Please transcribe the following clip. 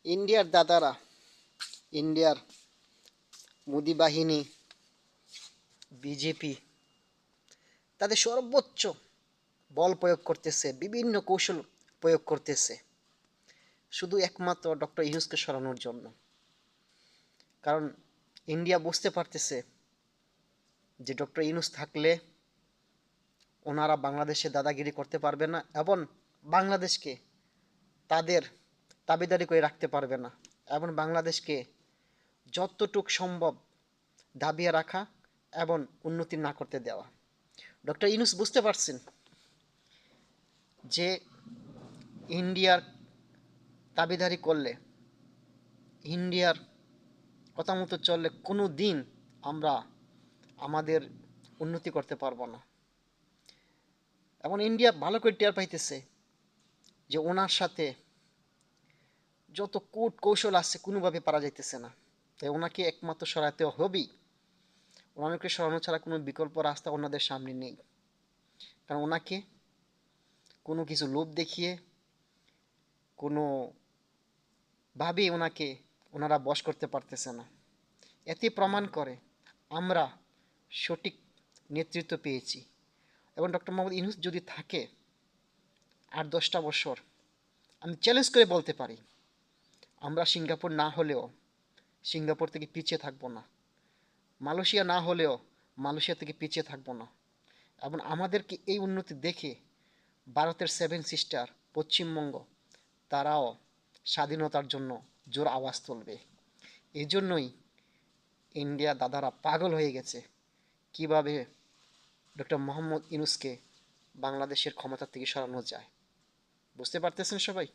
ইন্ডিয়ার দাদারা, ইন্ডিয়ার মোদি বাহিনী, বিজেপি তাদের সর্বোচ্চ বল প্রয়োগ করতেছে, বিভিন্ন কৌশল প্রয়োগ করতেছে শুধু একমাত্র ডক্টর ইউনূসকে সরানোর জন্য। কারণ ইন্ডিয়া বুঝতে পারতেছে যে ডক্টর ইউনূস থাকলে ওনারা বাংলাদেশে দাদাগিরি করতে পারবে না এবং বাংলাদেশকে তাদের দাবিদারি করে রাখতে পারবে না, এবং বাংলাদেশকে যতটুক সম্ভব দাবিয়ে রাখা এবং উন্নতি না করতে দেওয়া। ডক্টর ইউনূস বুঝতে পারছেন যে ইন্ডিয়ার দাবিদারি করলে, ইন্ডিয়ার কথা মতো চললে কোনো দিন আমরা আমাদের উন্নতি করতে পারবো না। এবং ইন্ডিয়া ভালো করে টের পাইতেছে যে ওনার সাথে যত কূট কৌশল আছে কোনোভাবে পারা যাইতেছে না, তাই ওনাকে একমাত্র সরাতে হবেই। ওনাকে সরানো ছাড়া কোনো বিকল্প রাস্তা ওনাদের সামনে নেই। কারণ ওনাকে কোনো কিছু লোভ দেখিয়ে কোনোভাবেই ওনারা বশ করতে পারতেছে না। এতে প্রমাণ করে আমরা সঠিক নেতৃত্ব পেয়েছি। এবং ডক্টর মোহাম্মদ ইউনূস যদি থাকে 8-10টা বছর, আমি চ্যালেঞ্জ করে বলতে পারি আমরা সিঙ্গাপুর না হলেও সিঙ্গাপুর থেকে পিছিয়ে থাকবো না, মালয়েশিয়া না হলেও মালয়েশিয়া থেকে পিছিয়ে থাকবো না। এবং আমাদেরকে এই উন্নতি দেখে ভারতের 7 সিস্টার পশ্চিমবঙ্গ তারাও স্বাধীনতার জন্য জোর আওয়াজ তুলবে। এই জন্যই ইন্ডিয়া দাদারা পাগল হয়ে গেছে কিভাবে ডক্টর মোহাম্মদ ইউনূসকে বাংলাদেশের ক্ষমতা থেকে সরানো যায়। বুঝতে পারতেছেন সবাই?